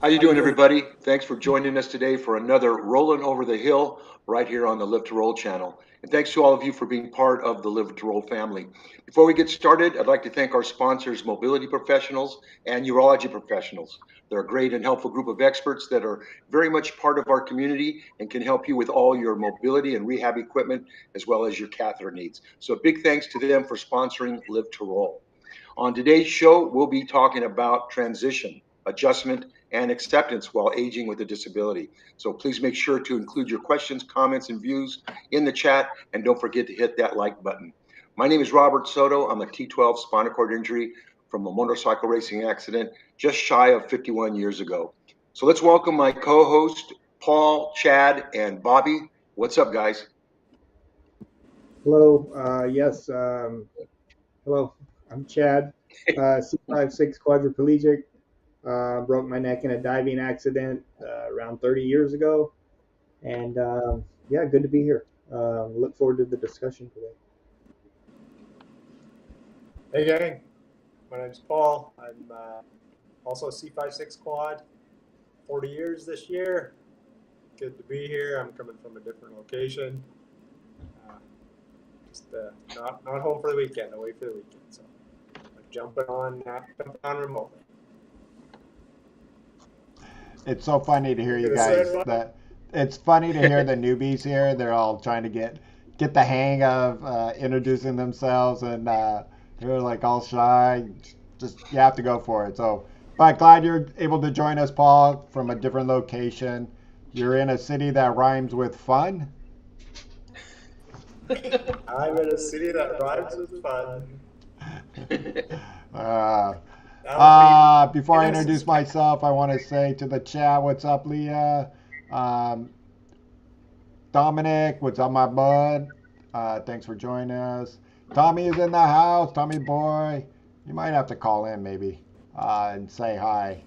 How you How you doing, doing? everybody? Thanks for joining us today for another Rollin' Over the Hill right here on the Live to Roll channel. And thanks to all of you for being part of the Live to Roll family. Before we get started, I'd like to thank our sponsors, mobility professionals and urology professionals. They're a great and helpful group of experts that are very much part of our community and can help you with all your mobility and rehab equipment as well as your catheter needs. So a big thanks to them for sponsoring Live to Roll. On today's show, we'll be talking about transition, adjustment, and acceptance while aging with a disability. So please make sure to include your questions, comments, and views in the chat, and don't forget to hit that like button. My name is Robert Soto. I'm a T12 spinal cord injury from a motorcycle racing accident just shy of 51 years ago. So let's welcome my co-host, Paul, Chad, and Bobby. What's up, guys? Hello. Yes. Hello. I'm Chad. C56 quadriplegic. Broke my neck in a diving accident around 30 years ago, and yeah, good to be here. Look forward to the discussion today. Hey gang, my name's Paul. I'm also a C56 quad, 40 years this year. Good to be here. I'm coming from a different location. Uh, just not home for the weekend, away for the weekend. So I'm jumping on remotely. It's so funny to hear You're you gonna say guys what? that it's funny to hear the newbies here. They're all trying to get the hang of introducing themselves, and they're like all shy. Just you have to go for it. So, but glad you're able to join us, Paul, from a different location. You're in a city that rhymes with fun. I'm in a city that rhymes with fun. uh, That would be Before I innocence. introduce myself, I want to say to the chat, what's up, Leah? Um, Dominic, what's up, my bud? Thanks for joining us. Tommy is in the house. Tommy boy, you might have to call in maybe and say hi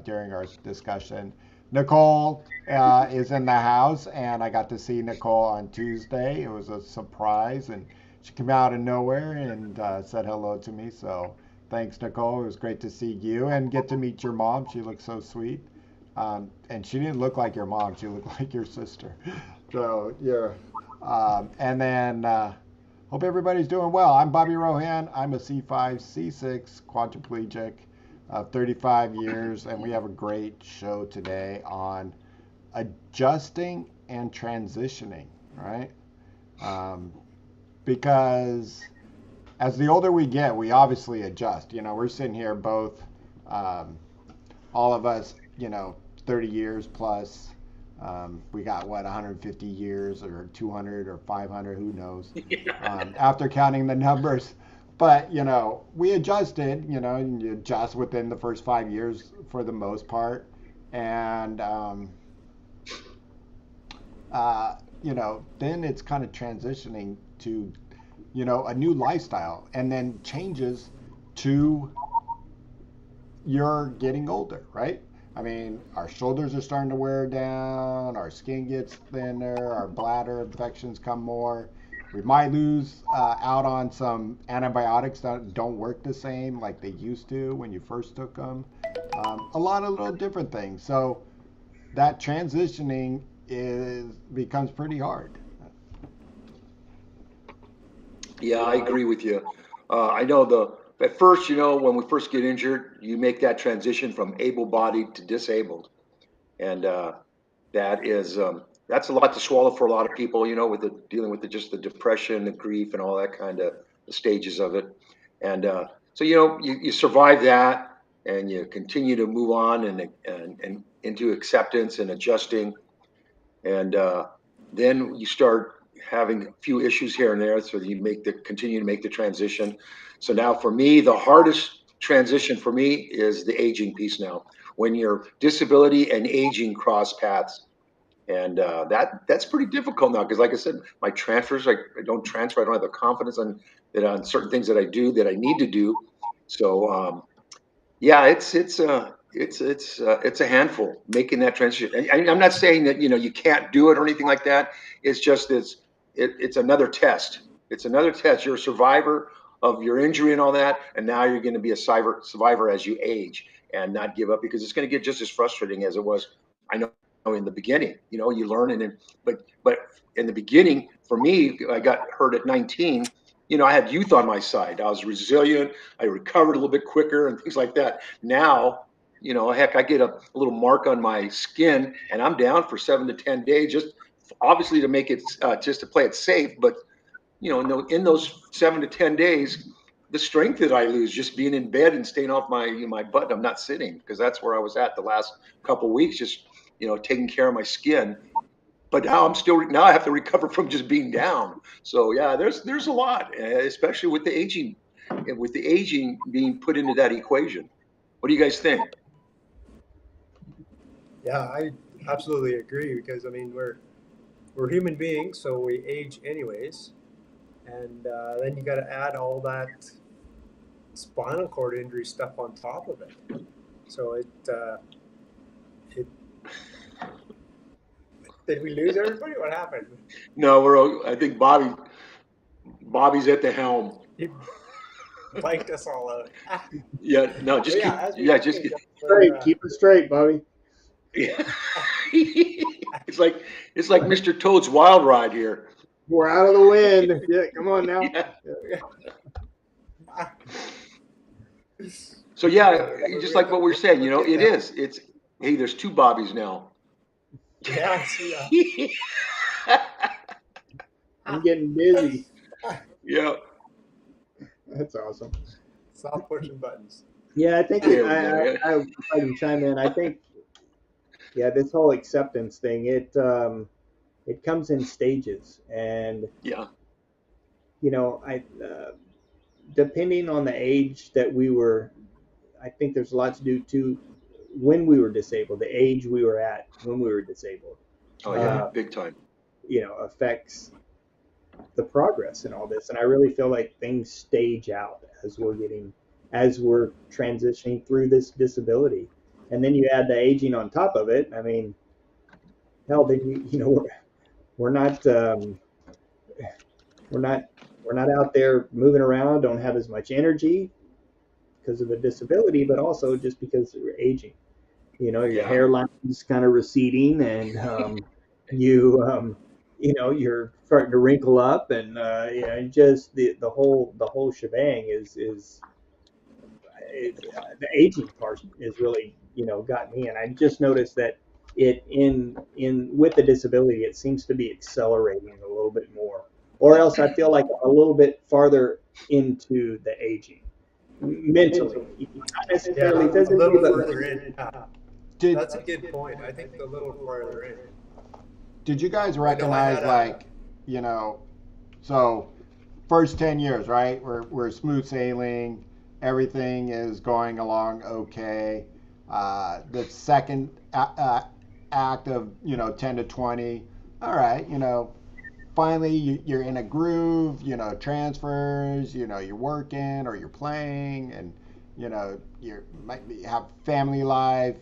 during our discussion. Nicole is in the house, and I got to see Nicole on Tuesday. It was a surprise, and she came out of nowhere and said hello to me. So thanks, Nicole. It was great to see you and get to meet your mom. She looks so sweet. And she didn't look like your mom. She looked like your sister. So yeah. And then hope everybody's doing well. I'm Bobby Rohan. I'm a C5, C6 quadriplegic of 35 years, and we have a great show today on adjusting and transitioning, right? Um, because as the older we get, we obviously adjust. You know, we're sitting here both, um, all of us, 30 years plus. We got what 150 years or 200 or 500, who knows? After counting the numbers, but we adjusted. And you adjust within the first 5 years for the most part, and then it's kind of transitioning to a new lifestyle, and then changes to you're getting older, right? I mean, our shoulders are starting to wear down, our skin gets thinner, our bladder infections come more. We might lose out on some antibiotics that don't work the same like they used to when you first took them. A lot of little different things. So that transitioning is becomes pretty hard. Yeah, I agree with you. I know at first, when we first get injured, you make that transition from able-bodied to disabled, and that is that's a lot to swallow for a lot of people. With dealing with just the depression, the grief, and all that kind of the stages of it. And so you survive that, and you continue to move on and into acceptance and adjusting, and then you start having a few issues here and there, so you continue to make the transition. So now for me, the hardest transition for me is the aging piece now, when your disability and aging cross paths. And that's pretty difficult now, because like I said, my transfers, I don't transfer. I don't have the confidence on certain things that I do that I need to do. So yeah, it's a handful making that transition. And I'm not saying that you can't do it or anything like that. It's just it's another test. It's another test. You're a survivor, of your injury and all that, and now you're going to be a survivor as you age and not give up, because it's going to get just as frustrating as it was. I know in the beginning, you learn, and then, but in the beginning, for me, I got hurt at 19. I had youth on my side. I was resilient. I recovered a little bit quicker and things like that. Now, heck, I get a little mark on my skin and I'm down for 7 to 10 days, just obviously to make it, just to play it safe. But, in those 7 to 10 days, the strength that I lose just being in bed and staying off my butt, I'm not sitting, because that's where I was at the last couple of weeks, just, taking care of my skin. But now I have to recover from just being down. So yeah, there's a lot, especially with the aging being put into that equation. What do you guys think? Yeah, I absolutely agree because I mean we're human beings, so we age anyways, and then you got to add all that spinal cord injury stuff on top of it. So it did we lose everybody? What happened? No, I think Bobby's at the helm. He blanked us all out. Yeah, no, But just yeah, keep, as we yeah, just age, Straight, keep it straight, Bobby. yeah. It's like Mr. Toad's Wild Ride here. We're out of the wind. Yeah, come on now. Yeah. uh, So yeah, we just have like to what we're saying, we're getting it there. is. It's hey, there's two Bobbies now. Yeah, I see. I'm getting busy. Yeah, That's awesome. Stop pushing buttons. Yeah, I think there we go. Yeah, if I can chime in, I think yeah, this whole acceptance thing, it comes in stages, and yeah. I depending on the age that we were, I think there's a lot to do to when we were disabled, the age we were at when we were disabled, Oh yeah, uh, big time. affects the progress in all this. And I really feel like things stage out as we're transitioning through this disability. And then you add the aging on top of it. I mean, hell, then we're not we're not we're not out there moving around, don't have as much energy because of a disability, but also just because we're aging. Your Yeah, hairline is kind of receding, and you you're starting to wrinkle up, and and just the whole shebang the aging part is really got me. And I just noticed that it in with the disability, it seems to be accelerating a little bit more, or else I feel like a little bit farther into the aging mentally, not Yeah, necessarily a physically, little but further in. Yeah, Did that's a good point. I think a little farther in. did you guys I know I recognize had a. you know, so first 10 years, right? We're smooth sailing, everything is going along okay. The second act of 10 to 20, all right, finally you're in a groove, transfers, you're working or you're playing, and you might have family life,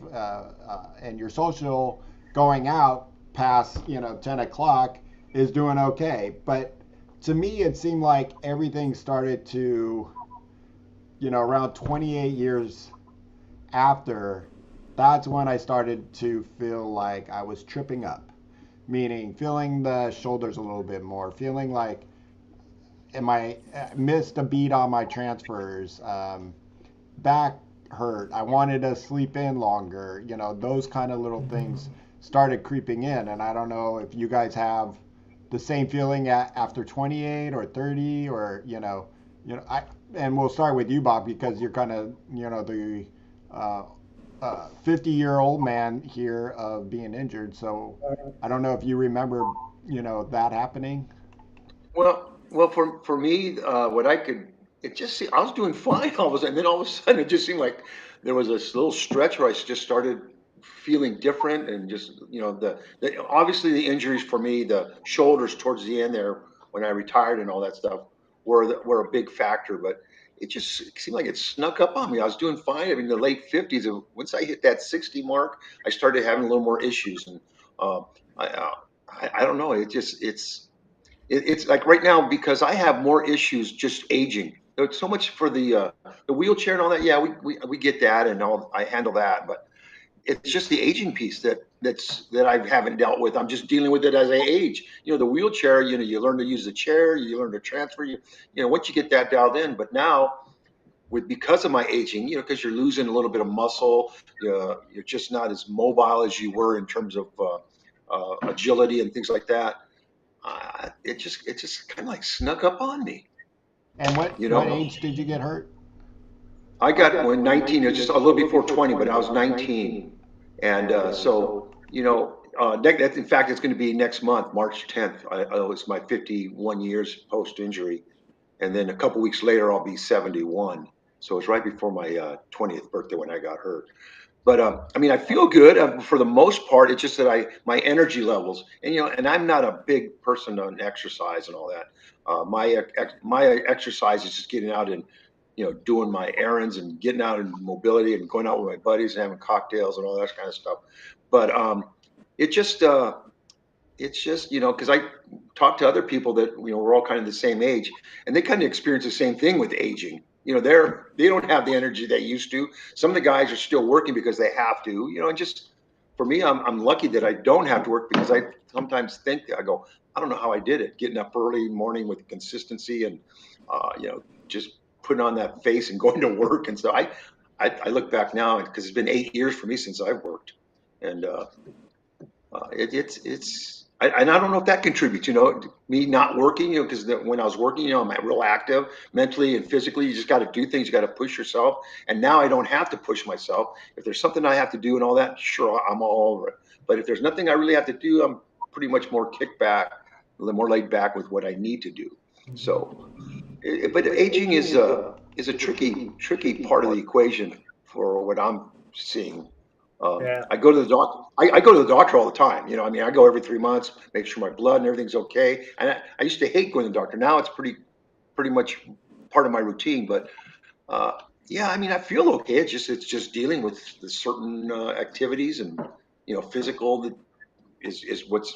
and your social going out past 10 o'clock is doing okay. But to me it seemed like everything started to, around 28 years after, that's when I started to feel like I was tripping up, meaning feeling the shoulders a little bit more, feeling like am I missed a beat on my transfers, back hurt, I wanted to sleep in longer, those kind of little things started creeping in. And I don't know if you guys have the same feeling after 28 or 30, or I and we'll start with you, Bob, because you're kind of the 50-year-old man here of being injured. So I don't know if you remember that happening. Well, for me, what I could, it just I was doing fine all of a sudden. Then all of a sudden, it just seemed like there was this little stretch where I just started feeling different, and just obviously the injuries for me, the shoulders towards the end there when I retired and all that stuff were a big factor. But it seemed like it snuck up on me. I was doing fine. I mean, the late 50s. And once I hit that 60 mark, I started having a little more issues, and uh, I, uh, I don't know. It's like right now, because I have more issues just aging. it's so much for the wheelchair and all that. Yeah, we get that, and all. I handle that, but it's just the aging piece that I haven't dealt with. I'm just dealing with it as I age. The wheelchair. You learn to use the chair. You learn to transfer. Once you get that dialed in. But now, because of my aging, because you're losing a little bit of muscle, you're just not as mobile as you were in terms of agility and things like that. It just kind of like snuck up on me. And You what know, age did you get hurt? I got when 19, it was just a little before 20, but I was 19. And so, in fact, it's going to be next month, March 10th. It's my 51 years post injury. And then a couple weeks later, I'll be 71. So it's right before my 20th birthday when I got hurt. But I mean, I feel good for the most part. It's just that my energy levels, and I'm not a big person on exercise and all that. My exercise is just getting out and doing my errands and getting out in mobility and going out with my buddies and having cocktails and all that kind of stuff. But it just it's just because I talk to other people that we're all kind of the same age, and they kind of experience the same thing with aging. They don't have the energy they used to. Some of the guys are still working because they have to. And just for me, I'm lucky that I don't have to work, because I sometimes think, I go, I don't know how I did it, getting up early morning with consistency and just putting on that face and going to work. And so I look back now, because it's been 8 years for me since I've worked, and and I don't know if that contributes, me not working, because when I was working, I'm real active mentally and physically. You just got to do things. You got to push yourself. And now I don't have to push myself. If there's something I have to do and all that, sure, I'm all over it. But if there's nothing I really have to do, I'm pretty much more kicked back, a little more laid back with what I need to do. So, but aging is a tricky part of the equation for what I'm seeing. Yeah. I go to the doctor. I go to the doctor all the time. I mean, I go every 3 months, make sure my blood and everything's okay. And I used to hate going to the doctor. Now it's pretty much part of my routine. But yeah, I mean, I feel okay. It's just dealing with the certain activities and physical that is what's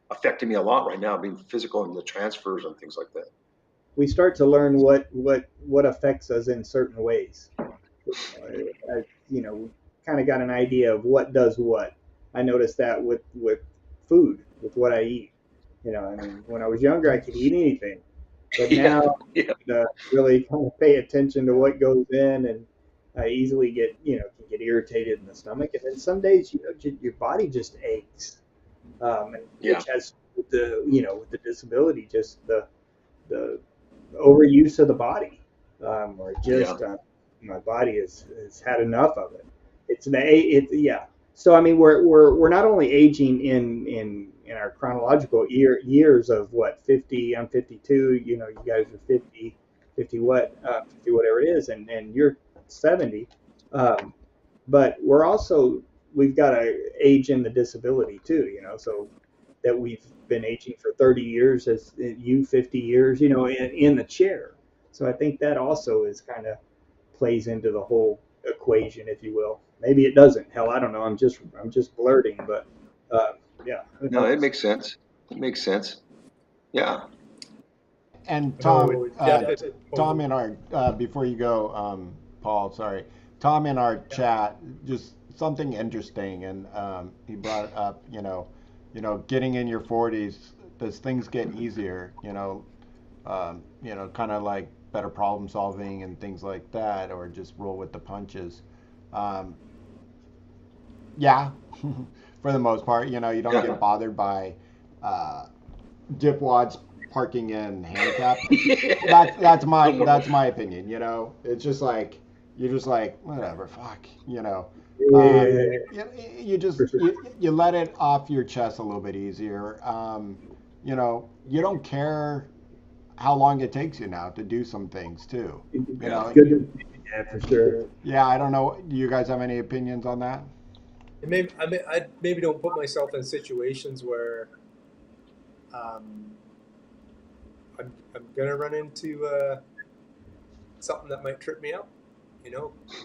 affecting me a lot right now. Being physical and the transfers and things like that. We start to learn what affects us in certain ways. We kind of got an idea of what does what. I noticed that with food, with what I eat. I mean, when I was younger, I could eat anything, but Yeah, now yeah, really kind of pay attention to what goes in, and I easily can get irritated in the stomach, and then some days your body just aches, and yeah, which has with the disability, just the overuse of the body, or yeah, just my body has had enough of it. Yeah. So I mean, we're not only aging in our chronological years of what 50. I'm 52. You guys are 50, 50 what 50 whatever it is, and you're 70. Um, but we've got to age in the disability too. So that we've been aging for 30 years, as you 50 years, in the chair. So I think that also is kind of plays into the whole equation, if you will. Maybe it doesn't. Hell, I don't know. I'm just blurting, but yeah, who no, it knows? makes sense. It makes sense. Yeah, And I know Tom, Jeff did. Tom Oh, in our before you go, Paul, sorry, Tom in our yeah. chat, just something interesting, and he brought up, getting in your 40s, does things get easier? Kind of like better problem solving and things like that, or just roll with the punches. Um, yeah, for the most part, you don't yeah, get bothered by uh, dipwads parking in handicap. yeah. That's my opinion. It's just like you're just like whatever, fuck. Yeah, You just for sure. you let it off your chest a little bit easier. You don't care how long it takes you now to do some things too. Yeah. It's good to, yeah, for sure. Yeah, I don't know. Do you guys have any opinions on that? And I maybe don't put myself in situations where um, I'm gonna run into something that might trip me up.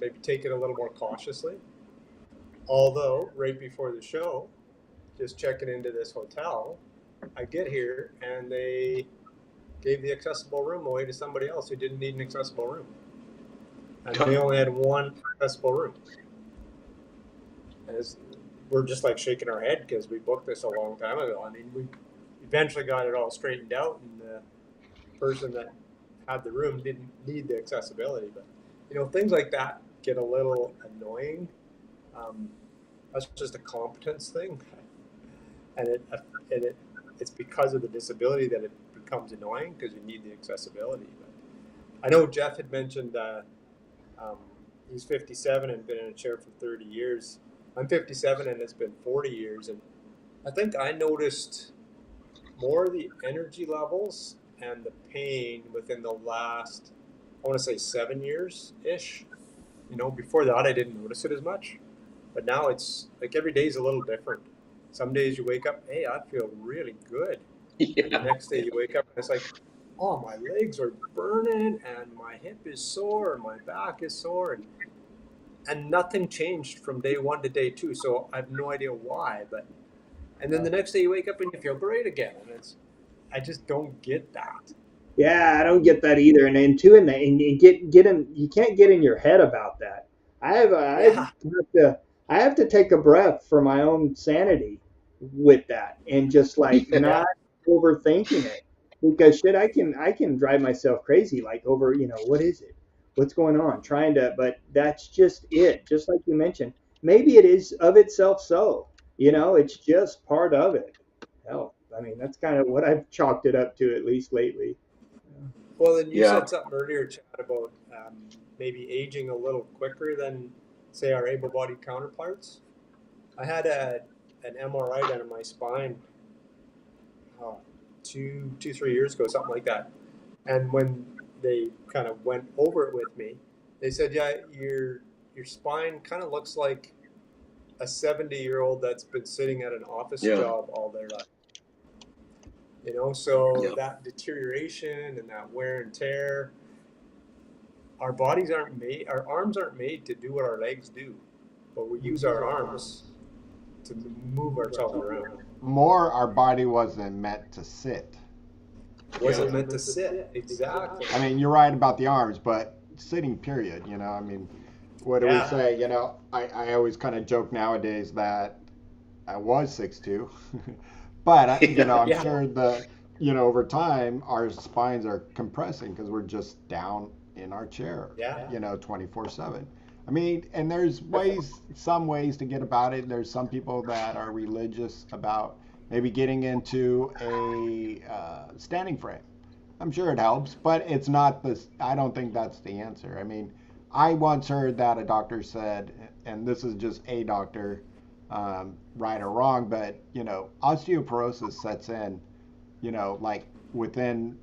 Maybe take it a little more cautiously. Although right before the show, just checking into this hotel, I get here and they gave the accessible room away to somebody else who didn't need an accessible room. And they only had one accessible room. And we're just like shaking our head because we booked this a long time ago. I mean, we eventually got it all straightened out, and the person that had the room didn't need the accessibility. But, things like that get a little annoying. That's just a competence thing. And it's because of the disability that it becomes annoying, because you need the accessibility. But I know Jeff had mentioned he's 57 and been in a chair for 30 years. I'm 57 and it's been 40 years, and I think I noticed more of the energy levels and the pain within the last, I want to say 7 years ish. Before that I didn't notice it as much, but now it's like every day is a little different. Some days you wake up, hey, I feel really good. Yeah. And the next day you wake up and it's like, oh, my legs are burning and my hip is sore and my back is sore, and nothing changed from day one to day two. So I have no idea why, and then the next day you wake up and you feel great again. And I just don't get that. Yeah, I don't get that either. And then too, and get in, you can't get in your head about that. Yeah. I have to take a breath for my own sanity with that, and just like Yeah. not overthinking it, because shit, I can drive myself crazy, like over, what is it, what's going on, trying to, but that's just it. Just like you mentioned, maybe it is of itself so, it's just part of it. Hell, I mean, that's kind of what I've chalked it up to, at least lately. Well, then you Yeah. said something earlier, Chad, about maybe aging a little quicker than, say, our able-bodied counterparts. I had an MRI done in my spine 3 years ago, something like that. And when they kind of went over it with me, they said, "Yeah, your spine kind of looks like a 70-year-old that's been sitting at an office Yeah. job all their life." So Yeah. that deterioration and that wear and tear, our bodies aren't made, our arms aren't made to do what our legs do, but we use our arms to move ourselves around. More, our body wasn't meant to sit. Wasn't meant to sit. Exactly. I mean, you're right about the arms, but sitting, period. I mean, what do we Yeah. say? I always kind of joke nowadays that I was 6'2", but I'm Yeah. sure that over time our spines are compressing because we're just down in our chair, Yeah. 24/7. I mean, and there's some ways to get about it. There's some people that are religious about maybe getting into a standing frame. I'm sure it helps, but it's not this. I don't think that's the answer. I mean, I once heard that a doctor said, and this is just a doctor, right or wrong, but osteoporosis sets in, like within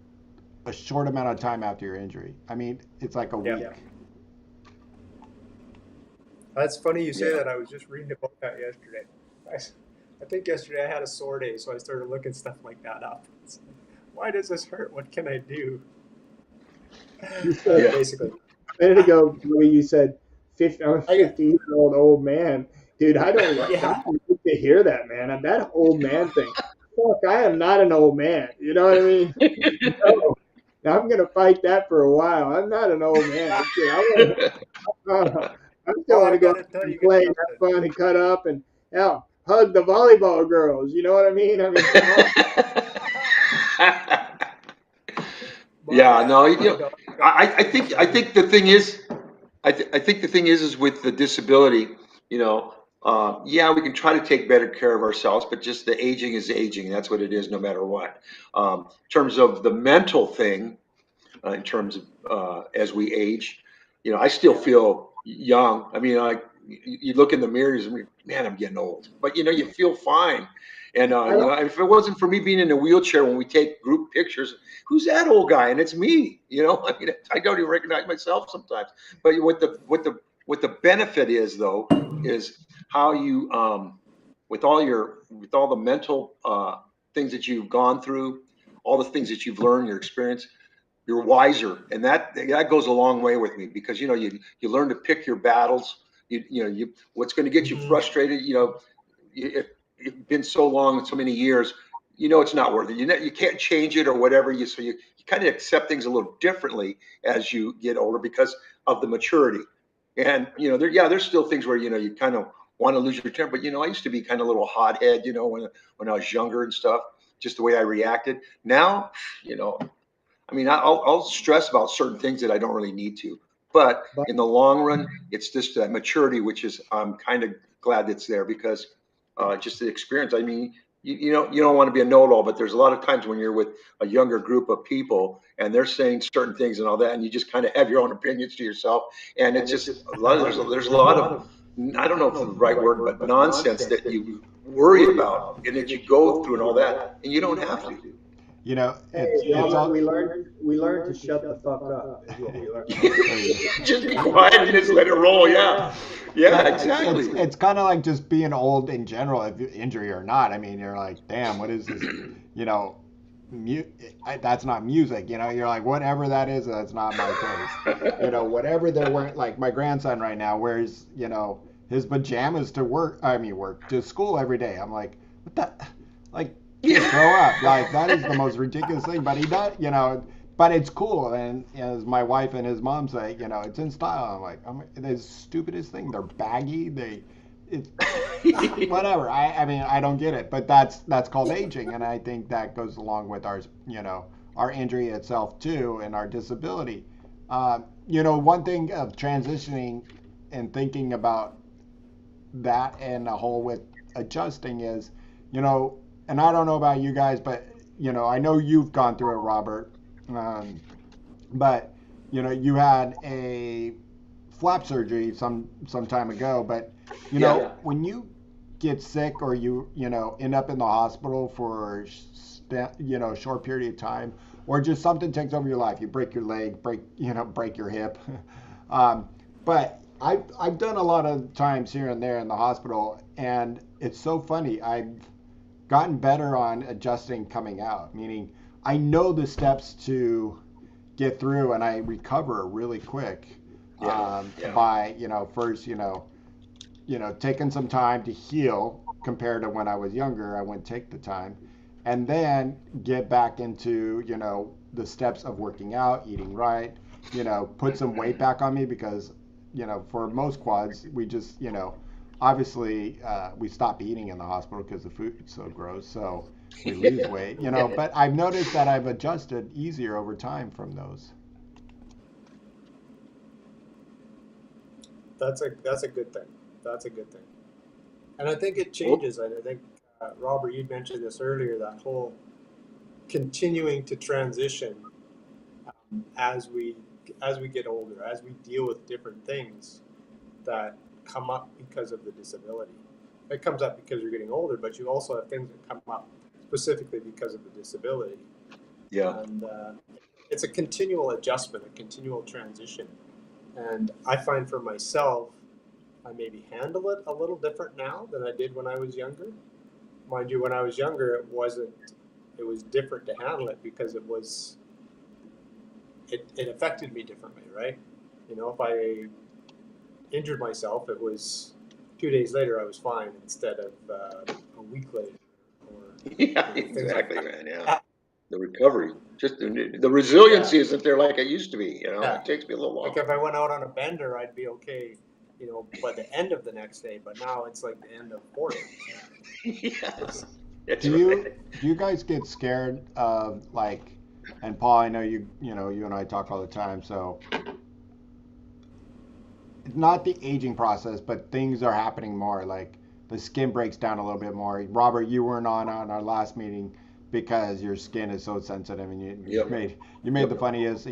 a short amount of time after your injury. I mean, it's like a week. Yeah. That's funny you say Yeah. that. I was just reading about that yesterday. I think yesterday I had a sore day, so I started looking stuff like that up. It's like, why does this hurt? What can I do? You said Yeah. Basically. a minute ago, Louis, you said 50, I'm a I got- 50-year-old old man. Dude, I don't like to hear that, man. That old man thing. Fuck, I am not an old man. You know what I mean? No. I'm gonna fight that for a while. I'm not an old man. Shit, I still Well, want to I've go got to tell and you guys play and have something. fun and cut up and hell, hug the volleyball girls. You know what I mean? I mean, come on. Yeah. No. My dog I think the thing is, I think the thing is with the disability, yeah, we can try to take better care of ourselves, but just the aging is aging. That's what it is, no matter what. In terms of the mental thing, in terms of as we age, I still feel young. I mean, you look in the mirrors and man, I'm getting old, but you feel fine. And I don't, if it wasn't for me being in a wheelchair when we take group pictures, who's that old guy? And it's me. I mean, I don't even recognize myself sometimes. But what the benefit is though is how you with all the mental things that you've gone through, all the things that you've learned, your experience, you're wiser, and that goes a long way with me because you learn to pick your battles. What's going to get you Mhm. frustrated. You've been so long, so many years. you know it's not worth it. You can't change it or whatever. You kind of accept things a little differently as you get older because of the maturity. And there's still things where you kind of want to lose your temper. But I used to be kind of a little hothead, when I was younger and stuff. Just the way I reacted. Now, you know, I mean, I'll stress about certain things that I don't really need to. But But in the long run, it's just that maturity, which is I'm kind of glad it's there because just the experience. I mean, you don't want to be a know-it-all, but there's a lot of times when you're with a younger group of people and they're saying certain things and all that, and you just kind of have your own opinions to yourself, and it's just a lot of there's a lot of I don't know if it's the right word, but nonsense that you worry about and that you go through and all that, and you don't have to. You know, hey, it's Robert, all. we learned to shut the fuck up. Is what we learned. There you go. Just be quiet and just let it roll. Yeah, yeah, But exactly. it's kind of like just being old in general, if you injury or not. I mean, you're like, damn, what is this? You know, that's not music. You're like, whatever that is, that's not my taste. Whatever they're wearing. Like my grandson right now wears, his pajamas to work. I mean, work to school every day. I'm like, what the, like, kid, grow up. Like that is the most ridiculous thing. But he does, but it's cool. And as my wife and his mom say, it's in style. I'm like, the stupidest thing. They're baggy. It's whatever. I mean, I don't get it. But that's called aging, and I think that goes along with our injury itself too, and our disability. One thing of transitioning and thinking about that and the whole with adjusting is, you know, and I don't know about you guys, but I know you've gone through it, Robert. Um, but you had a flap surgery some time ago. But Yeah. when you get sick or you end up in the hospital for short period of time, or just something takes over your life, you break your leg, break your hip. But I've done a lot of times here and there in the hospital, and it's so funny. I've gotten better on adjusting coming out, meaning I know the steps to get through, and I recover really quick. Yeah. Yeah. By first taking some time to heal compared to when I was younger. I wouldn't take the time, and then get back into the steps of working out, eating right, put some weight back on me because for most quads we just obviously we stop eating in the hospital because the food's so gross, so we lose weight, but I've noticed that I've adjusted easier over time from those. That's a good thing. That's a good thing. And I think it Well, changes. And I think Robert, you mentioned this earlier. That whole continuing to transition as we get older, as we deal with different things that come up because of the disability. It comes up because you're getting older, but you also have things that come up specifically because of the disability. yeah. And it's a continual adjustment, a continual transition. And I find for myself, I maybe handle it a little different now than I did when I was younger. Mind you, when I was younger, it was different to handle it because it affected me differently, right? If I injured myself, it was 2 days later I was fine instead of a week later, or Yeah, things like exactly, man. Yeah. that. The recovery, just the Yeah, resiliency isn't there like it used to be. yeah. It takes me a little Like while. if I went out on a bender, I'd be okay, by the end of the next day. But now it's like the end of 4 days. Yes, It's that's Do you right. do you guys get scared of like, and Paul, I know you and I talk all the time, so it's not the aging process, but things are happening more. Like the skin breaks down a little bit more. Robert, you weren't on our last meeting because your skin is so sensitive, and you Yep. made Yep. the funniest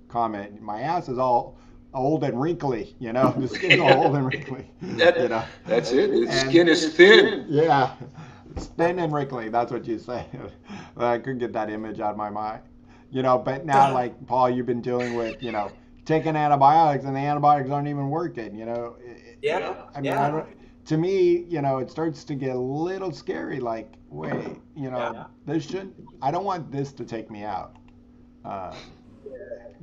comment. My ass is all old and wrinkly. The skin's all old and wrinkly. That You know, that's it. The and skin is thin. yeah, it's thin and wrinkly. That's what you say. I couldn't get that image out of my mind. But now, like Paul, you've been dealing with, taking antibiotics, and the antibiotics aren't even working. yeah, Yeah. I mean, I yeah, don't. To me, it starts to get a little scary. Like, wait, yeah. this should. I don't want this to take me out. Uh,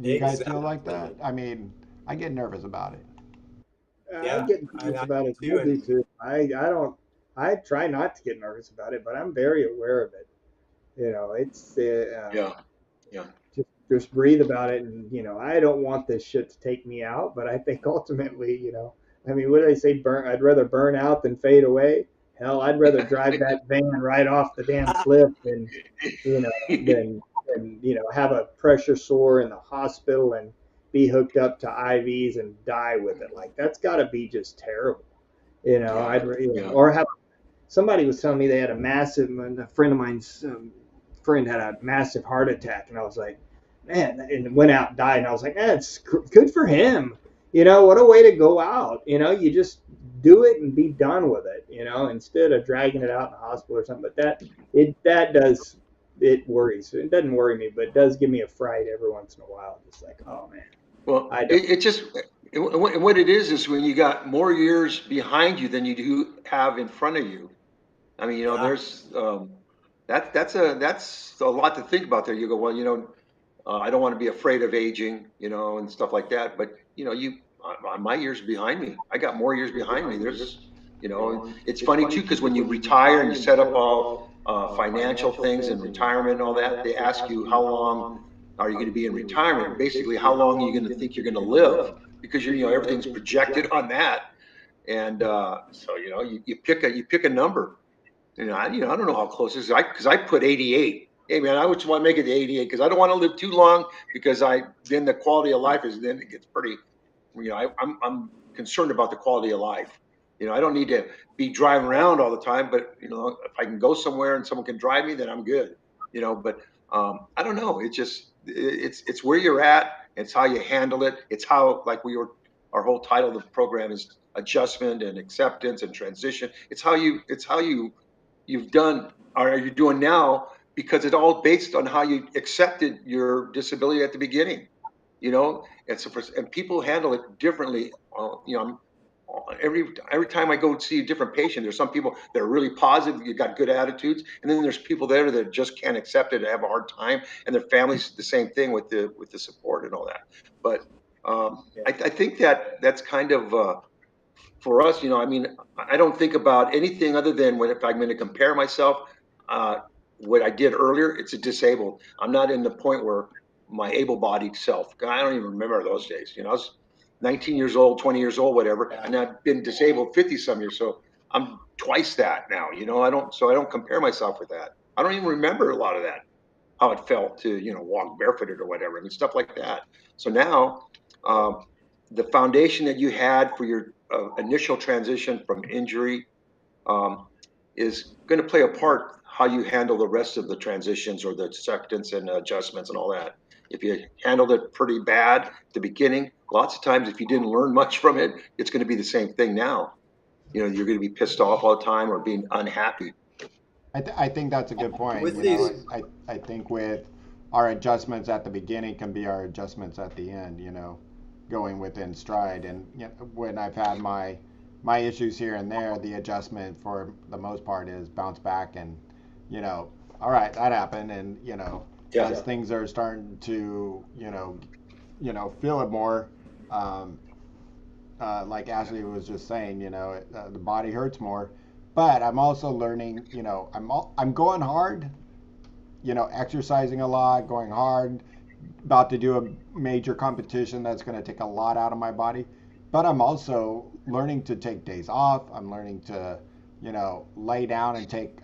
do you guys feel like Exactly. that? I mean, I get nervous about it. I Yeah, get and nervous I about it. do too. I do And too. I don't. I try not to get nervous about it, but I'm very aware of it. It's Yeah. Yeah. just breathe about it, and I don't want this shit to take me out, but I think ultimately, I mean, what do they say? I'd rather burn out than fade away. Hell, I'd rather drive that van right off the damn cliff than you know than have a pressure sore in the hospital and be hooked up to IVs and die with it. Like that's got to be just terrible. Yeah. Yeah. Or have somebody was telling me they had a friend of mine's friend had a massive heart attack, and I was like, man, and went out and died, and I was like, it's good for him. What a way to go out. You just do it and be done with it. Instead of dragging it out in the hospital or something. But that does it worries. It doesn't worry me, but it does give me a fright every once in a while. Just like, oh man, Well, I don't. it just what it is when you got more years behind you than you do have in front of you. I mean, Yeah. there's that's a lot to think about there. You go, well, I don't want to be afraid of aging, and stuff like that. But my years behind me, I got more years behind me. And it's funny too because when you retire and you set up all financial things and retirement and all that, they ask you how long are you going to be in retirement? Basically, how long are you going to think you're going to live? Because everything's projected on that, and so you pick a number. I don't know how close this is. Because I put 88. Hey man, I just want to make it to 88 because I don't want to live too long because then the quality of life is then it gets pretty. I'm concerned about the quality of life. I don't need to be driving around all the time, but if I can go somewhere and someone can drive me, then I'm good. But I don't know. It's where you're at. It's how you handle it. It's how like our whole title of the program is adjustment and acceptance and transition. It's how you've done or are you doing now because it's all based on how you accepted your disability at the beginning, and so and people handle it differently. Every time I go see a different patient, there's some people that are really positive, you got good attitudes, and then there's people there that just can't accept it and have a hard time, and their families the same thing with the support and all that. But I think that's kind of for us, I mean, I don't think about anything other than if I'm going to compare myself, uh, what I did earlier, it's a disabled. I'm not in the point where my able-bodied self. I don't even remember those days. I was 19 years old, 20 years old, whatever, and I've been disabled 50 some years. So I'm twice that now. I don't compare myself with that. I don't even remember a lot of that, how it felt to walk barefooted or whatever. I mean, stuff like that. So now, um, the foundation that you had for your initial transition from injury um, is going to play a part how you handle the rest of the transitions or the acceptance and adjustments and all that. If you handled it pretty bad at the beginning, lots of times if you didn't learn much from it, it's going to be the same thing now. You're going to be pissed off all the time or being unhappy. I think that's a good point. With these, I think with our adjustments at the beginning can be our adjustments at the end, going within stride. And when I've had my issues here and there, the adjustment for the most part is bounce back and, all right, that happened. And, Yeah. as things are starting to, feel it more, um, like Ashley was just saying, the body hurts more. But I'm also learning, I'm going hard, exercising a lot, going hard, about to do a major competition that's going to take a lot out of my body. But I'm also learning to take days off. I'm learning to, lay down and take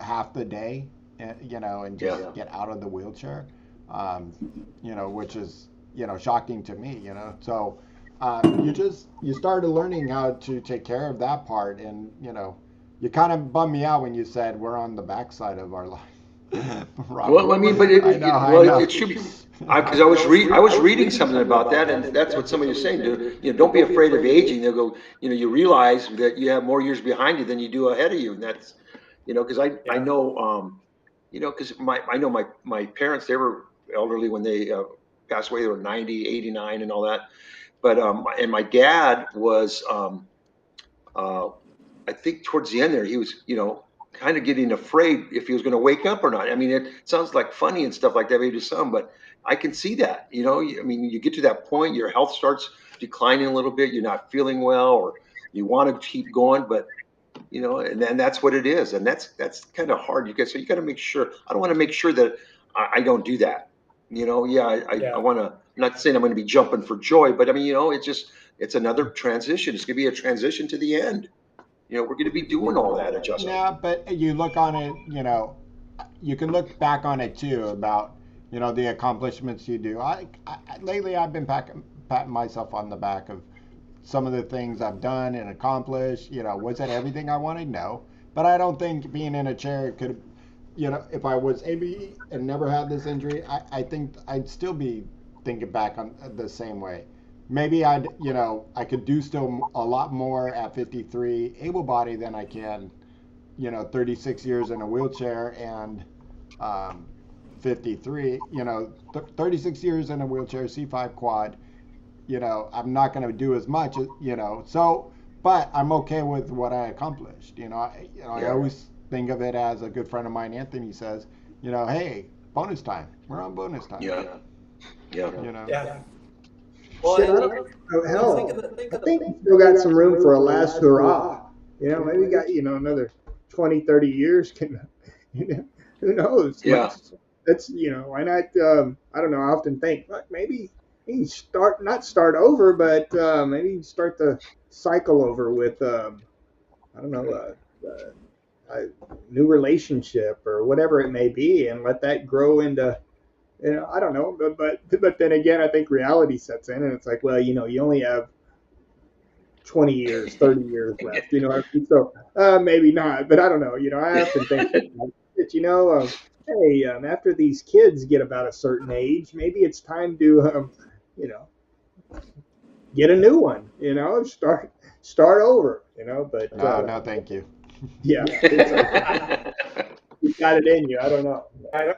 half the day, and just Yeah. get out of the wheelchair, um, which is, shocking to me, So you started learning how to take care of that part, and you kind of bummed me out when you said we're on the backside of our life. Well, Robert. I mean, but I know, I well, know. it should be. Because I was reading something about that, and that's what somebody was saying. Don't be afraid of aging. They'll go. You realize that you have more years behind you than you do ahead of you, and that's, because I yeah, know, because I know my parents, they were elderly when they passed away. They were 90, 89, and all that. But and my dad was uh, I think towards the end there, he was, kind of getting afraid if he was going to wake up or not. I mean, it sounds like funny and stuff like that, maybe to some, but I can see that. I mean, you get to that point, your health starts declining a little bit, you're not feeling well, or you want to keep going, but and then that's what it is. And that's kind of hard. So you got to make sure, I don't want to make sure that I don't do that. Yeah, I Yeah. want to, I'm not saying I'm going to be jumping for joy, but I mean, it's another transition. It's going to be a transition to the end. We're going to be doing all that adjustment. Yeah, but you look on it, you can look back on it too about, the accomplishments you do. Lately I've been patting myself on the back of some of the things I've done and accomplished. Was it everything I wanted? No. But I don't think being in a chair could, if I was AB and never had this injury, I think I'd still be thinking back on the same way. Maybe I could do still a lot more at 53 able body than I can, 36 years in a wheelchair and 53, 36 years in a wheelchair, C5 quad, I'm not going to do as much, so, but I'm okay with what I accomplished. I always think of it as a good friend of mine, Anthony, says, hey, bonus time. We're on bonus time. Yeah. Yeah. Yeah. Well, shit, I don't know. Hell, I think we still got some room for a last hurrah. Maybe we got, another 20, 30 years. Who knows? Yeah. That's, why not? I don't know. I often think, maybe not start over, but maybe start the cycle over with, I don't know, a new relationship or whatever it may be, and let that grow into, I don't know, but then again, I think reality sets in, and it's like, well, you only have 20 years, 30 years left, so maybe not, but I don't know, I often think that, hey, after these kids get about a certain age, maybe it's time to, get a new one, start over, but No, thank you. yeah, you got it in you. I don't know. I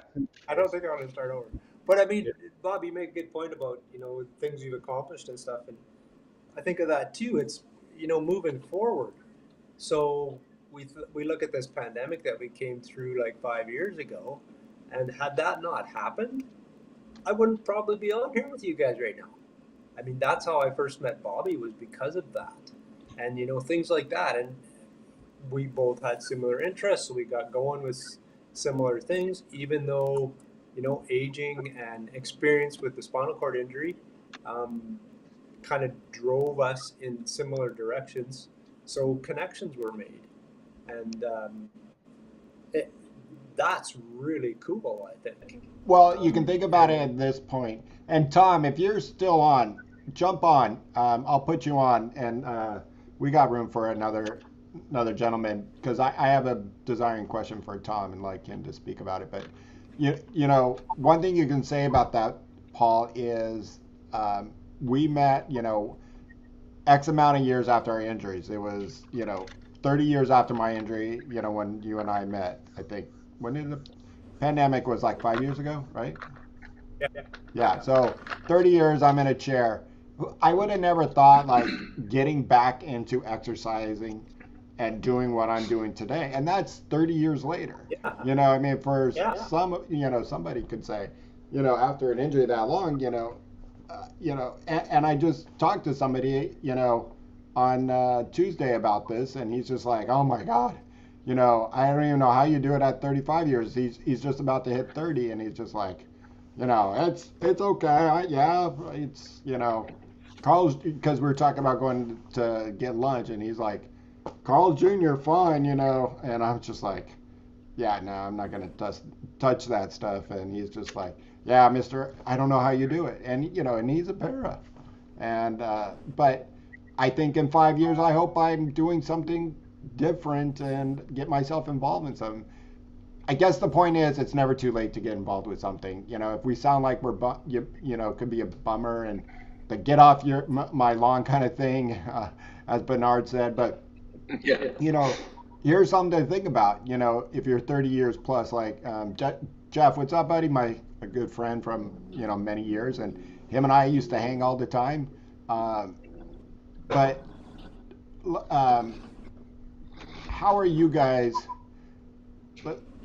don't think I want to start over. But I mean, Bob, you make a good point about things you've accomplished and stuff, and I think of that too. It's moving forward. So we look at this pandemic that we came through like 5 years ago, and had that not happened, I wouldn't probably be on here with you guys right now. I mean, that's how I first met Bobby, was because of that, and things like that. And we both had similar interests, so we got going with similar things, even though aging and experience with the spinal cord injury kind of drove us in similar directions. So connections were made, and it, that's really cool, I think. Well, you can think about it at this point. And Tom, if you're still on, jump on. I'll put you on, and we got room for another gentleman, because I have a desiring question for Tom and like him to speak about it. But one thing you can say about that, Paul, is we met X amount of years after our injuries. It was 30 years after my injury, when you and I met. I think, when did the pandemic was, like 5 years ago, right? Yeah, so 30 years I'm in a chair. I would have never thought like getting back into exercising and doing what I'm doing today. And that's 30 years later. Yeah. I mean, for some, somebody could say, after an injury that long, and I just talked to somebody, on Tuesday about this, and he's just like, oh my God, I don't even know how you do it at 35 years. He's just about to hit 30, and he's just like, it's okay. It's, Carl's, because we were talking about going to get lunch, and he's like, Carl Jr., fine, and I'm just like, yeah, no, I'm not going to touch that stuff. And he's just like, yeah, mister, I don't know how you do it. And, and he's a para. And, but I think in 5 years, I hope I'm doing something different and get myself involved in something. I guess the point is, it's never too late to get involved with something. If we sound like we're, could be a bummer and the get off my lawn kind of thing, as Bernard said. But, Yeah. Here's something to think about. If you're 30 years plus, like Jeff, what's up, buddy? A good friend from many years, and him and I used to hang all the time. But how are you guys?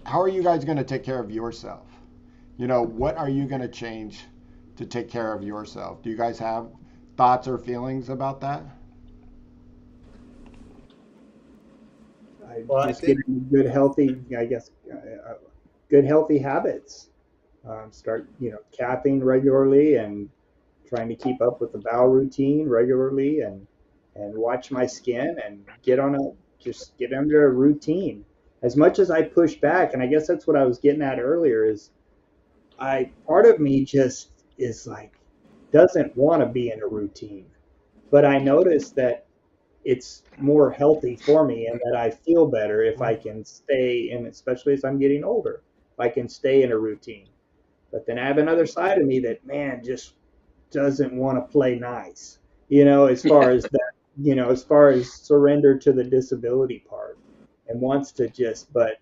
How are you guys going to take care of yourself? What are you going to change to take care of yourself? Do you guys have thoughts or feelings about that? Well, I just get think into good, healthy, I guess, good, healthy habits. Start, capping regularly and trying to keep up with the bowel routine regularly and watch my skin and just get under a routine. As much as I push back, and I guess that's what I was getting at earlier, is I part of me just is like doesn't want to be in a routine. But I notice that it's more healthy for me and that I feel better if I can stay in, especially as I'm getting older, if I can stay in a routine. But then I have another side of me that, man, just doesn't want to play nice, as far as that, as far as surrender to the disability part and wants to just, but,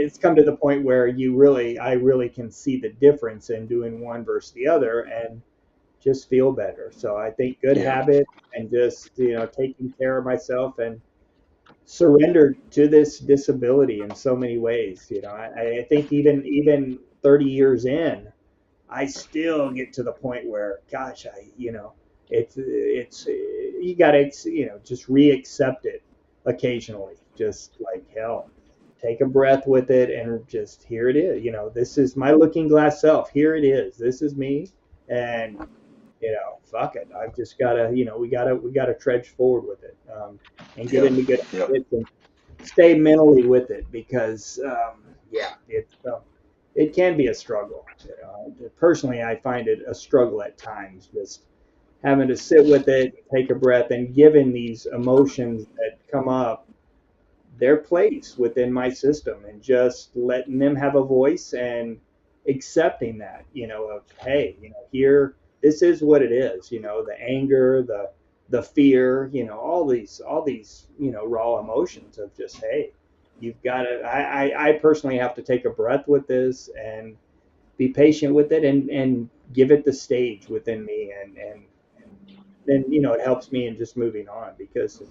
it's come to the point where I really can see the difference in doing one versus the other and just feel better. So I think good Yeah. habit and just, taking care of myself and surrender to this disability in so many ways. I think even 30 years in, I still get to the point where, gosh, it's you gotta, just re-accept it occasionally, just like hell. Take a breath with it and just here it is. This is my looking glass self. Here it is. This is me, and fuck it. I've just gotta, we gotta trudge forward with it, and get Yeah. into good Yeah. habits and stay mentally with it because, yeah, it can be a struggle. Personally, I find it a struggle at times, just having to sit with it, take a breath, and given these emotions that come up their place within my system and just letting them have a voice and accepting that, of hey, here, this is what it is, the anger, the fear, all these raw emotions of just hey, you've got to I personally have to take a breath with this and be patient with it and give it the stage within me and then it helps me in just moving on because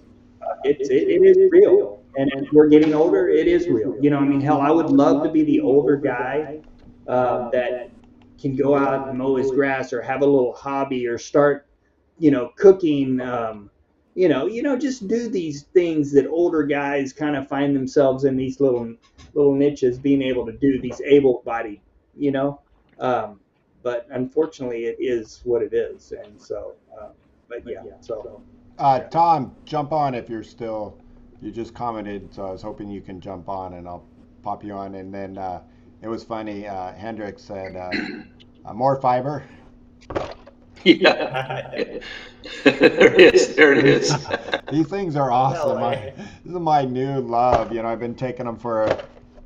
it is real. And as we're getting older, it is real. I mean, hell, I would love to be the older guy that can go out and mow his grass or have a little hobby or start, cooking. Just do these things that older guys kind of find themselves in these little niches, being able to do these able-bodied, you know. Um, but unfortunately, it is what it is, and so. But yeah, so. Tom, jump on if you're still. You just commented, so I was hoping you can jump on, and I'll pop you on. And then it was funny. Hendrik said, "More fiber." Yeah. There it is. There it is. These things are awesome. LA. This is my new love. I've been taking them for,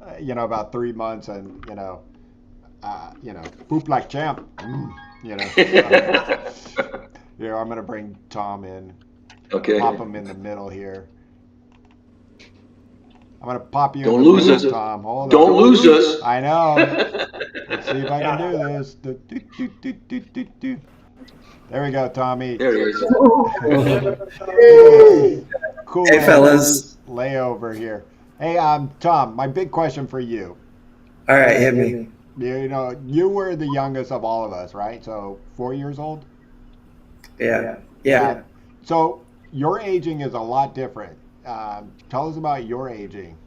about 3 months, and poop like champ. Here, I'm gonna bring Tom in. Okay. Pop him in the middle here. I'm gonna pop you Don't in the lose middle, us. Tom. Hold Don't on. lose us. I know. Let's see if I can do this. There we go, Tommy. There it is. Hey! Cool Hey, fellas. layover here. Hey, Tom, my big question for you. All right, hit me. You were the youngest of all of us, right? So 4 years old. Yeah. So your aging is a lot different. Tell us about your aging.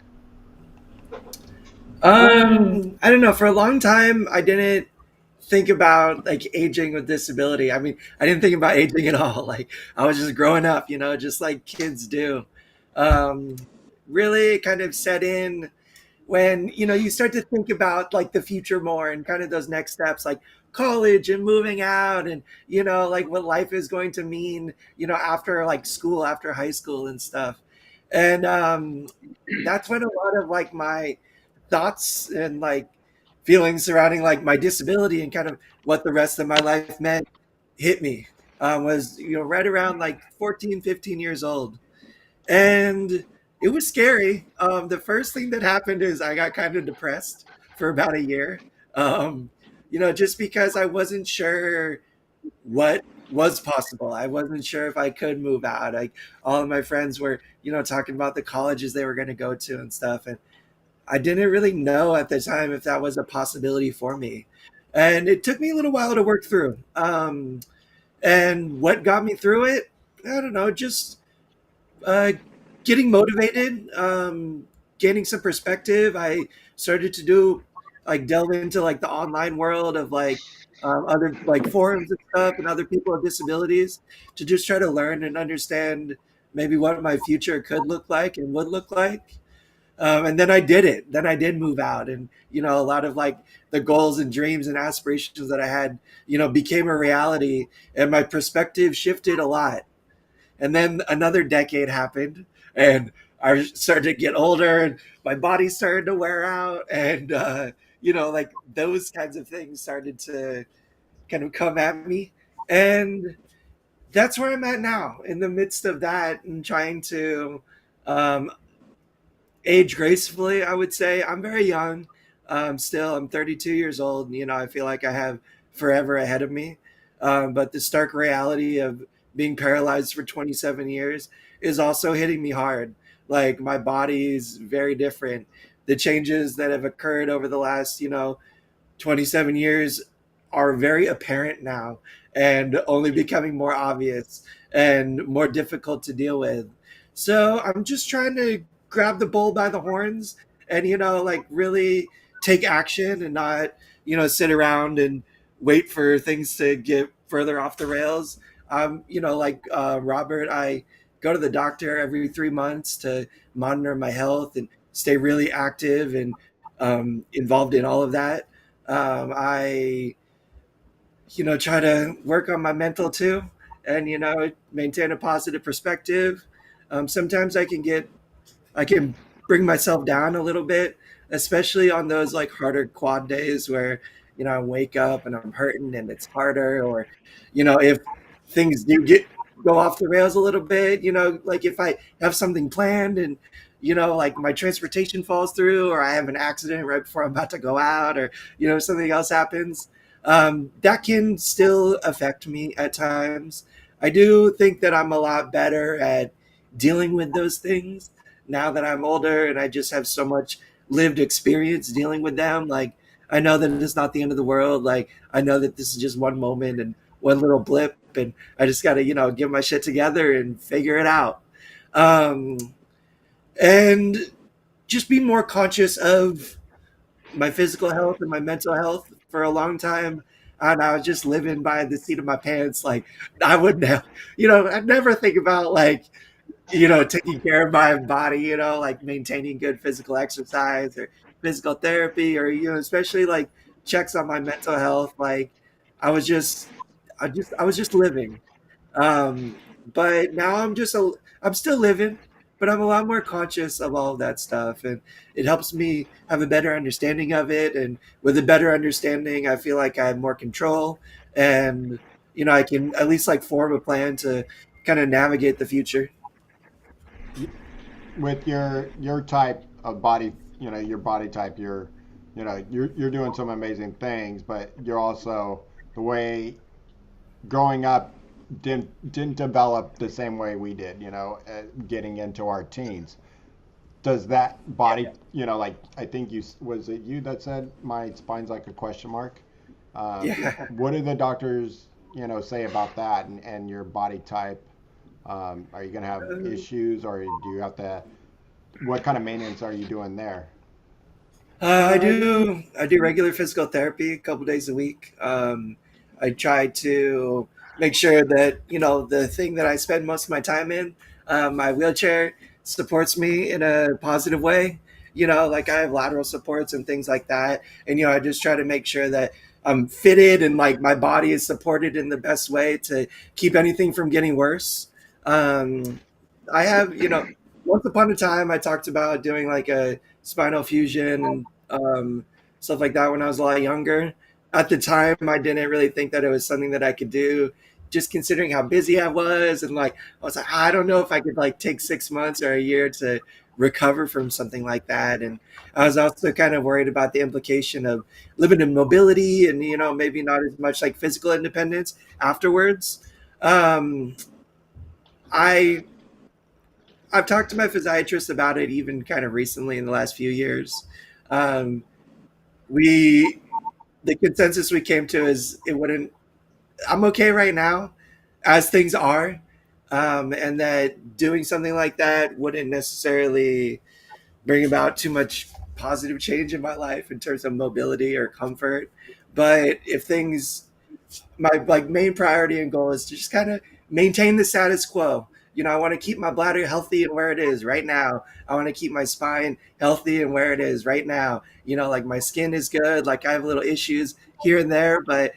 I don't know. For a long time, I didn't think about like aging with disability. I mean, I didn't think about aging at all. Like I was just growing up, just like kids do. Um, really kind of set in when you start to think about like the future more and kind of those next steps like college and moving out and like what life is going to mean after like school, after high school and stuff. And that's when a lot of like my thoughts and like feelings surrounding like my disability and kind of what the rest of my life meant hit me. Was right around like 14, 15 years old. And it was scary. The first thing that happened is I got kind of depressed for about a year. Just because I wasn't sure what was possible. I wasn't sure if I could move out. Like all of my friends were, talking about the colleges they were going to go to and stuff. And I didn't really know at the time if that was a possibility for me. And it took me a little while to work through. And what got me through it? I don't know, just uh, getting motivated, gaining some perspective. I started to do like delve into like the online world of like other like forums and stuff and other people with disabilities to just try to learn and understand maybe what my future could look like and would look like. And then I did it. Then I did move out, and a lot of like the goals and dreams and aspirations that I had, became a reality, and my perspective shifted a lot. And then another decade happened, and I started to get older, and my body started to wear out, and like those kinds of things started to kind of come at me, and that's where I'm at now, in the midst of that, and trying to um, age gracefully. I would say I'm very young. Still, I'm 32 years old. And, I feel like I have forever ahead of me. But the stark reality of being paralyzed for 27 years is also hitting me hard. Like my body is very different. The changes that have occurred over the last, 27 years are very apparent now and only becoming more obvious and more difficult to deal with. So I'm just trying to grab the bull by the horns and, like really take action and not, sit around and wait for things to get further off the rails. Like Robert, I go to the doctor every 3 months to monitor my health and stay really active and involved in all of that. I, try to work on my mental too, and maintain a positive perspective. Sometimes I can bring myself down a little bit, especially on those like harder quad days where I wake up and I'm hurting and it's harder, or if things do get go off the rails a little bit, like if I have something planned and like my transportation falls through, or I have an accident right before I'm about to go out, or something else happens, that can still affect me at times. I do think that I'm a lot better at dealing with those things now that I'm older and I just have so much lived experience dealing with them. Like, I know that it's not the end of the world. Like, I know that this is just one moment and one little blip, and I just got to, get my shit together and figure it out. Um, and just be more conscious of my physical health and my mental health. For a long time, and I was just living by the seat of my pants. Like, I would never, I'd never think about like taking care of my body, like maintaining good physical exercise or physical therapy, or, especially like checks on my mental health. Like I was just living. But now I'm still living, but I'm a lot more conscious of all of that stuff. And it helps me have a better understanding of it. And with a better understanding, I feel like I have more control, and, I can at least like form a plan to kind of navigate the future. With your type of body, your body type, you're doing some amazing things, but you're also the way growing up didn't develop the same way we did. Getting into our teens. Does that body, like I think was it you that said my spine's like a question mark? Yeah. What do the doctors, say about that and your body type? Are you gonna have issues, or do you have to? What kind of maintenance are you doing there? I do regular physical therapy a couple days a week. I try to make sure that the thing that I spend most of my time in, my wheelchair, supports me in a positive way. Like I have lateral supports and things like that, and I just try to make sure that I'm fitted and like my body is supported in the best way to keep anything from getting worse. Um, I have, once upon a time, I talked about doing like a spinal fusion and stuff like that when I was a lot younger. At the time, I didn't really think that it was something that I could do, just considering how busy I was. And like, I was like, I don't know if I could like take 6 months or a year to recover from something like that. And I was also kind of worried about the implication of limited mobility and, maybe not as much like physical independence afterwards. Um, I I've talked to my physiatrist about it even kind of recently in the last few years. Um, we the consensus we came to is it wouldn't. I'm okay right now, as things are, and that doing something like that wouldn't necessarily bring about too much positive change in my life in terms of mobility or comfort. But if things my like main priority and goal is to just kind of maintain the status quo. I want to keep my bladder healthy and where it is right now. I want to keep my spine healthy and where it is right now. Like my skin is good. Like I have little issues here and there, but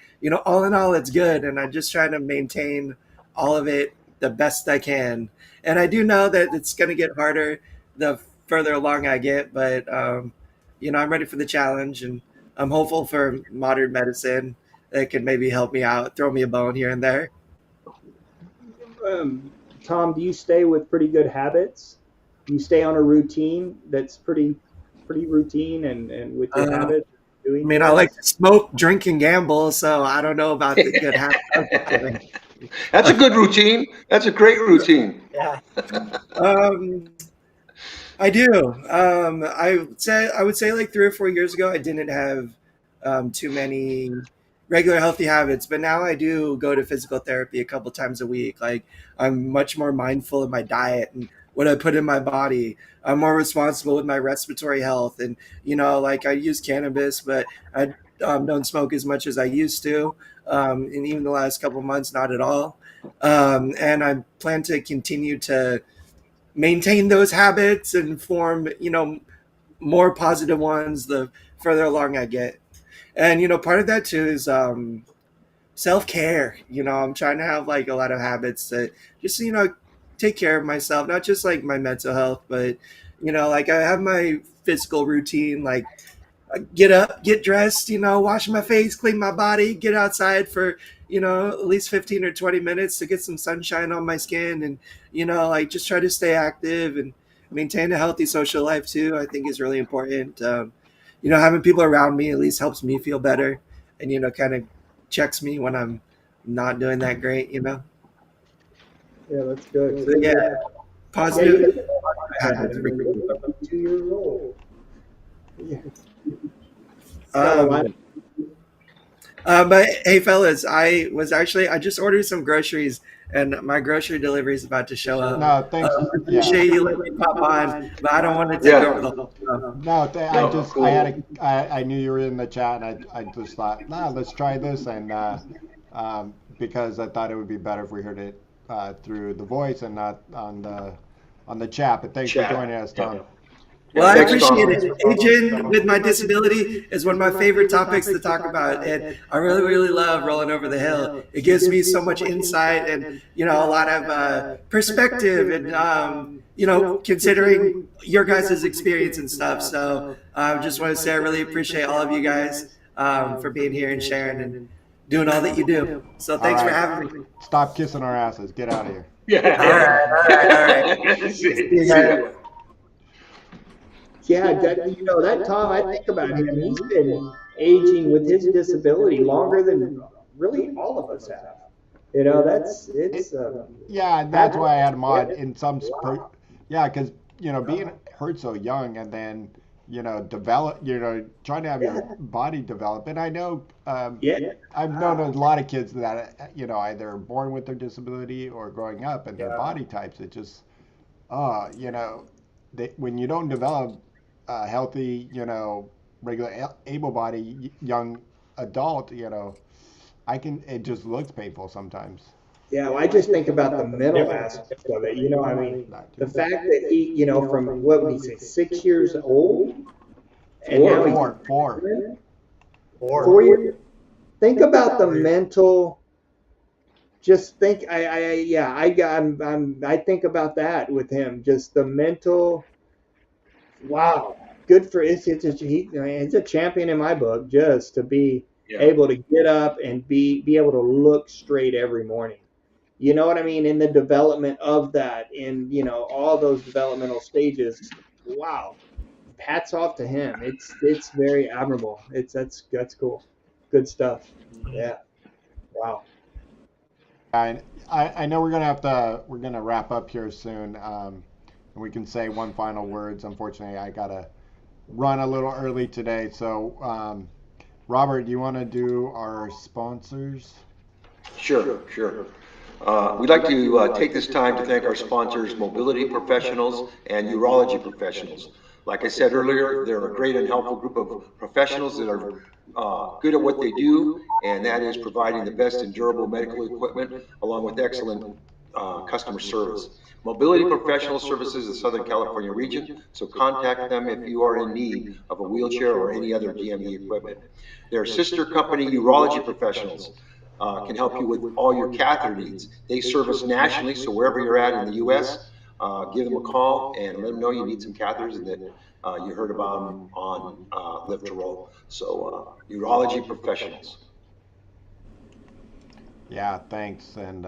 all in all, it's good. And I'm just trying to maintain all of it the best I can. And I do know that it's going to get harder the further along I get, but I'm ready for the challenge, and I'm hopeful for modern medicine that could maybe help me out, throw me a bone here and there. Tom, do you stay with pretty good habits? Do you stay on a routine that's pretty routine and with your Uh, habit I doing mean, I like things? to smoke, drink, and gamble, so I don't know about the good habits. That's a good routine. That's a great routine. Yeah. Um, I do. I would say like 3 or 4 years ago, I didn't have too many regular healthy habits, but now I do go to physical therapy a couple times a week. Like I'm much more mindful of my diet and what I put in my body. I'm more responsible with my respiratory health, and like I use cannabis, but I don't smoke as much as I used to, and even the last couple months, not at all. And I plan to continue to maintain those habits and form more positive ones the further along I get. And part of that too is self-care. I'm trying to have like a lot of habits that just take care of myself, not just like my mental health, but like I have my physical routine, like get up, get dressed, wash my face, clean my body, get outside for, at least 15 or 20 minutes to get some sunshine on my skin, and, like just try to stay active and maintain a healthy social life too, I think is really important. Having people around me at least helps me feel better, and, kind of checks me when I'm not doing that great. Yeah, that's good. So yeah, Yeah, you positive got that. I habits. mean, you're 2 years old. Yeah, it's got a lot. Um, but hey, fellas, I just ordered some groceries, and my grocery delivery is about to show up. No, thanks. I Yeah. appreciate you letting me pop on, but I don't want to take over Yeah. the whole show. No, No, cool. I knew you were in the chat, and I just thought, nah, let's try this, and because I thought it would be better if we heard it through the voice and not on the chat. But thanks for Chat. joining us, Yeah. Tom. Well, Yeah. I Thanks, appreciate Tom. it. Aging with my disability is one of my favorite topics to talk about, and I really, really love rolling over the hill. It gives me so much insight and a lot of perspective, and considering your guys' experience and stuff. So I just want to say I really appreciate all of you guys for being here and sharing and doing all that you do. So All thanks for right, having me. stop kissing our asses. Get out of here. All right, all right, all right. Yeah. See See you see guys. ya. Yeah, that Tom, I think about him. He's been aging with his disability longer than really all of us have. That's It, it's yeah, and that's habit. why I had him on Yeah. in some. Wow. Yeah, because being hurt so young and then develop, trying to have your Yeah. body develop. And I know Yeah. I've known a lot of kids that either born with their disability or growing up, and their Yeah. body types. It just when you don't develop a healthy, regular able-bodied young adult, it just looks painful sometimes. Yeah, well, I just think about the mental Different. aspect of it. I mean, That the too. fact that he, from what would he say, 6 years old, and Four. now he's Four. 4. 4 years. Think about the mental. Just think, yeah, I think about that with him. Just the mental. Wow, good for he's a champion in my book. Just to be Yeah. able to get up and be able to look straight every morning. You know what I mean? In the development of that, in all those developmental stages. Wow, hats off to him. It's very admirable. That's cool. Good stuff. Yeah. Wow. I know we're gonna wrap up here soon, and we can say one final words. Unfortunately, I gotta run a little early today. So, Robert, do you want to do our sponsors? Sure. We'd like to take this time to thank our sponsors, mobility professionals and urology professionals. Like I said earlier, they're a great and helpful group of professionals that are good at what they do, and that is providing the best and durable medical equipment along with excellent customer service. Mobility Professional services the Southern California region, so contact them if you are in need of a wheelchair or any other DME equipment. Their sister company, Urology Professionals, can help you with all your catheter needs. They service nationally, so wherever you're at in the U.S., give them a call and let them know you need some catheters and that you heard about them on Live to Roll. So, Urology Professionals. Yeah, thanks. And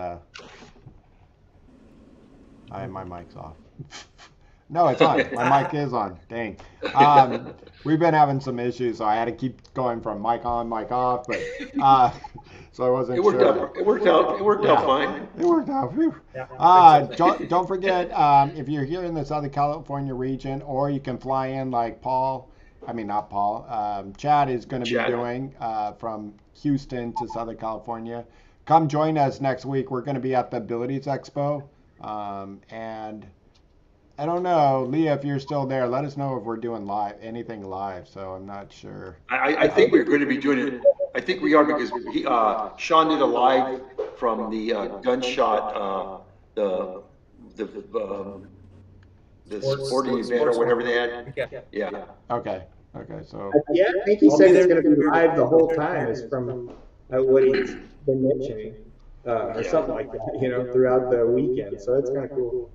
my mic's off. No, it's on. My mic is on. Dang. We've been having some issues, so I had to keep going from mic on, mic off, but so I wasn't It worked sure. out. It worked out. It worked out fine. It worked out. Whew. Don't forget, if you're here in the Southern California region, or you can fly in like Paul. I mean, not Paul. Chad is going to be doing from Houston to Southern California. Come join us next week. We're going to be at the Abilities Expo, and I don't know, Leah, if you're still there, let us know if we're doing anything live. So I'm not sure. I think we're going to be doing it. I think we are because Shawn did a live from the gunshot, the sporting event or whatever they had. Yeah. Okay. So Yeah, I think he said it's going to be live the whole time, is from what he's been mentioning, or something like that, throughout the weekend. So that's kind of cool.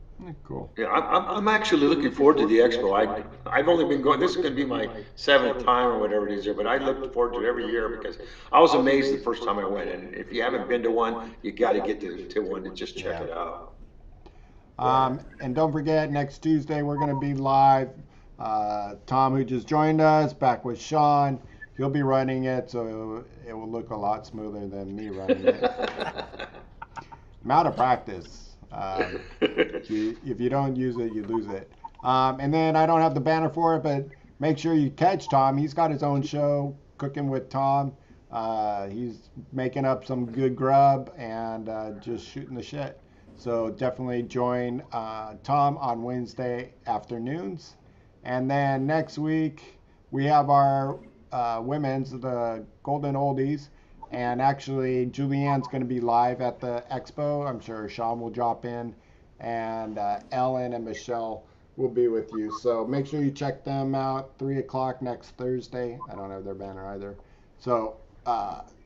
cool. Yeah, I'm actually looking forward to the expo. I've only been going. This is going to be my 7th time or whatever it is here, but I look forward to it every year because I was amazed the first time I went. And if you haven't been to one, you got to get to one and just check it out. And don't forget, next Tuesday we're going to be live. Tom, who just joined us, back with Shawn. He'll be running it, so it will look a lot smoother than me running it. I'm out of practice. If you don't use it, you lose it. And then I don't have the banner for it, but make sure you catch Tom. He's got his own show, Cooking with Tom. He's making up some good grub and just shooting the shit. So definitely join Tom on Wednesday afternoons. And then next week, we have our women's, the Golden Oldies. And actually, Julianne's going to be live at the expo. I'm sure Shawn will drop in. And Ellen and Michelle will be with you. So make sure you check them out. 3 o'clock next Thursday. I don't have their banner either. So,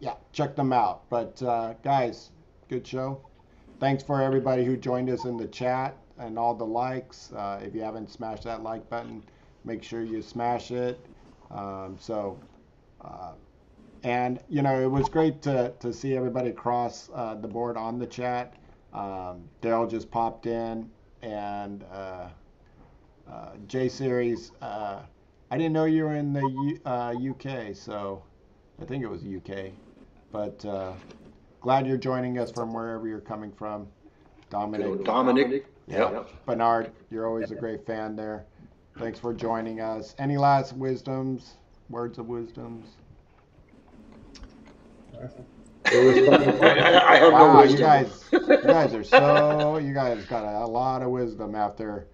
yeah, check them out. But, guys, good show. Thanks for everybody who joined us in the chat and all the likes. If you haven't smashed that like button, make sure you smash it. And, it was great to see everybody across the board on the chat. Daryl just popped in, and J-Series, I didn't know you were in the UK, so I think it was UK. But glad you're joining us from wherever you're coming from. Dominic. Yeah. Bernard, you're always a great fan there. Thanks for joining us. Any last words of wisdoms? I have no wisdom. You guys got a lot of wisdom after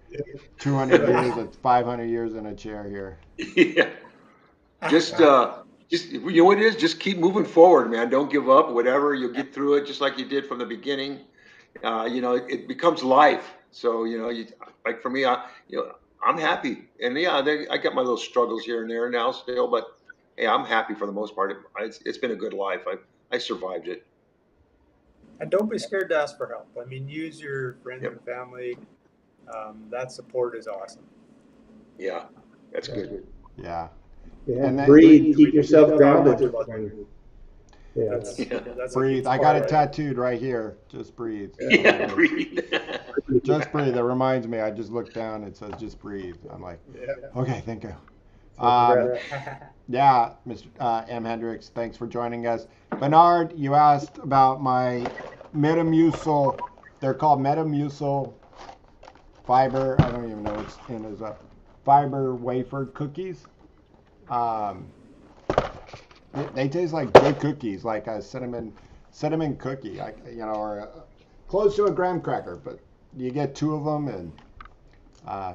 200 years, it's 500 years in a chair here. Yeah. Just you know what it is? Just keep moving forward, man. Don't give up. Whatever, you'll get through it, just like you did from the beginning. It becomes life. So like for me, I'm happy, and I got my little struggles here and there now still, but hey, I'm happy for the most part. It's been a good life. I survived it. And don't be scared to ask for help. I mean, use your friends and family. That support is awesome. Yeah, that's good. Yeah. And breathe. Keep yourself grounded. That's breathe. I got it tattooed right here. Just breathe. Yeah, breathe. Just breathe. That reminds me. I just looked down. It says just breathe. I'm like, okay, thank you. Yeah, Mr. M. Hendricks, thanks for joining us. Bernard, you asked about my Metamucil. They're called Metamucil fiber. I don't even know what's in as a fiber wafer cookies. They taste like good cookies, like a cinnamon cookie, or close to a graham cracker, but you get 2 of them, and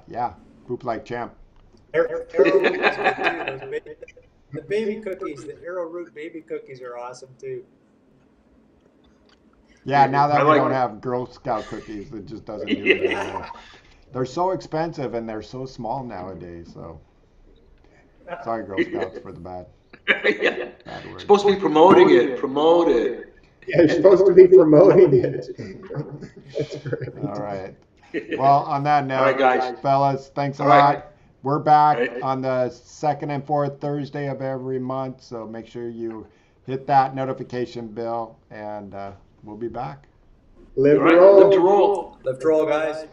yeah, poop like champ. Arrowroot is good too. The baby cookies, the arrowroot baby cookies are awesome too. Yeah, now that I we like- don't have Girl Scout cookies, it just doesn't do it anymore. They're so expensive and they're so small nowadays. So sorry, Girl Scouts, for the bad word. Supposed to be promoting it. Promote it. Yeah, you're supposed to be promoting it. That's great. All right. Well, on that note, All right, guys. fellas, thanks a All lot. right. We're back All right. on the 2nd and 4th Thursday of every month, so make sure you hit that notification bell, and we'll be back. Live All right, roll. live to roll. Live to roll, guys.